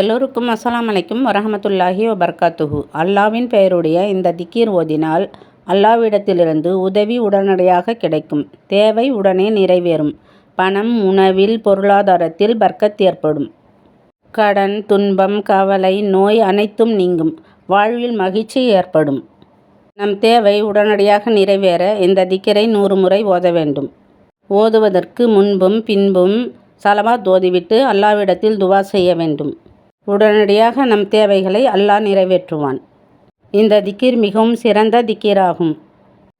எல்லோருக்கும் அஸ்ஸலாமு அலைக்கும் வரஹமத்துல்லாஹி வபரகாத்துஹு. அல்லாவின் பெயருடைய இந்த திக்கீர் ஓதினால் அல்லாவிடத்திலிருந்து உதவி உடனடியாக கிடைக்கும். தேவை உடனே நிறைவேறும். பணம், உணவில், பொருளாதாரத்தில் பர்க்கத் ஏற்படும். கடன், துன்பம், கவலை, நோய் அனைத்தும் நீங்கும். வாழ்வில் மகிழ்ச்சி ஏற்படும். நம் தேவை உடனடியாக நிறைவேற இந்த திக்கரை 100 முறை ஓத வேண்டும். ஓதுவதற்கு முன்பும் பின்பும் ஸலவாத் ஓதிவிட்டு அல்லாவிடத்தில் துவா செய்ய வேண்டும். உடனடியாக நம் தேவைகளை அல்லாஹ் நிறைவேற்றுவான். இந்த திக்கீர் மிகவும் சிறந்த திக்கீராகும்.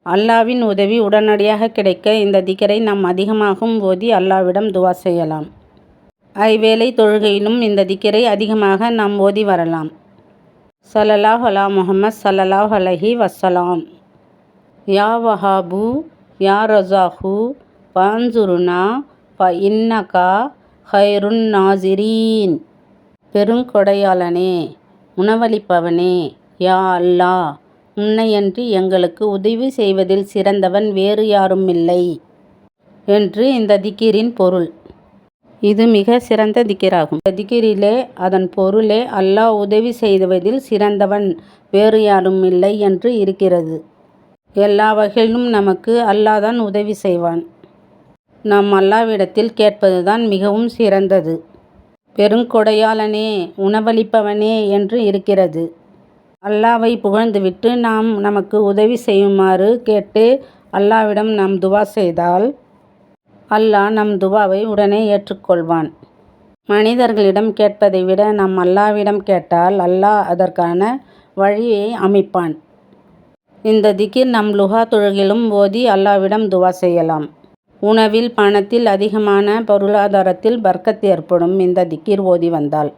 அல்லாவின் உதவி உடனடியாக கிடைக்க இந்த திக்கரை நாம் அதிகமாகவும் ஓதி அல்லாவிடம் துவா செய்யலாம். ஐவேளை தொழுகையிலும் இந்த திக்கரை அதிகமாக நாம் ஓதி வரலாம். ஸல்லல்லாஹு அலா முஹம்மத் ஸல்லல்லாஹு அலைஹி வஸல்லம். யா வஹாபு யா ரஸாகு ஃபன்சுருனா ஃபஇன்னகா ஹைருன் நாசிரீன். பெருங்கொடையாளனே, உணவளிப்பவனே, யா அல்லாஹ், உன்னையன்றி எங்களுக்கு உதவி செய்வதில் சிறந்தவன் வேறு யாரும் இல்லை என்று இந்த திக்கீரின் பொருள். இது மிக சிறந்த திக்கீராகும். இந்த திக்கீரிலே அதன் பொருளே அல்லாஹ் உதவி செய்வதில் சிறந்தவன் வேறு யாரும் இல்லை என்று இருக்கிறது. எல்லா வகையிலும் நமக்கு அல்லாஹ் தான் உதவி செய்வான். நாம் அல்லாவிடத்தில் கேட்பதுதான் மிகவும் சிறந்தது. பெருங்கொடையாளனே, உணவளிப்பவனே என்று இருக்கிறது. அல்லாவை புகழ்ந்துவிட்டு நாம் நமக்கு உதவி செய்யுமாறு கேட்டு அல்லாவிடம் நாம் துவா செய்தால் அல்லாஹ் நம் துவாவை உடனே ஏற்றுக்கொள்வான். மனிதர்களிடம் கேட்பதை விட நாம் அல்லாவிடம் கேட்டால் அல்லாஹ் அதற்கான வழியை அமைப்பான். இந்த திக்கீர் நம் லுஹா தொழுகையிலும் ஓதி அல்லாவிடம் துவா செய்யலாம். உணவில், பணத்தில், அதிகமான பொருளாதாரத்தில் பர்க்கத் ஏற்படும் இந்த திக்கீர் ஓதி வந்தால்.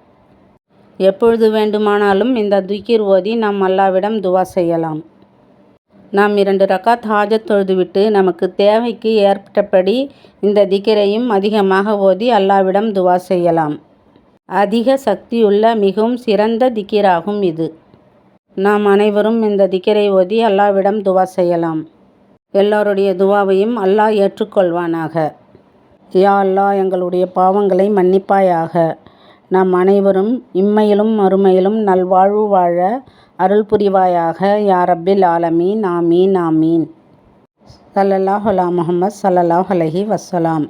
எப்பொழுது வேண்டுமானாலும் இந்த திக்கீர் ஓதி நாம் அல்லாவிடம் துவா செய்யலாம். நாம் 2 ரக்காத் ஹாஜத் தொழுதுவிட்டு நமக்கு தேவைக்கு ஏற்பட்டபடி இந்த திக்கரையும் அதிகமாக ஓதி அல்லாவிடம் துவா செய்யலாம். அதிக சக்தியுள்ள மிகவும் சிறந்த திக்கீராகும் இது. நாம் அனைவரும் இந்த திக்கரை ஓதி அல்லாவிடம் துவா செய்யலாம். எல்லோருடைய துவாவையும் அல்லாஹ் ஏற்றுக்கொள்வானாக. யா அல்லாஹ், எங்களுடைய பாவங்களை மன்னிப்பாயாக. நாம் அனைவரும் இம்மையிலும் மறுமையிலும் நல்வாழ்வு வாழ அருள் புரிவாயாக. யா ரப்பில் ஆலமீன். ஆமீன் ஆமீன். ஸல்லல்லாஹு அலா முஹம்மத் ஸல்லல்லாஹு அலைஹி வஸல்லம்.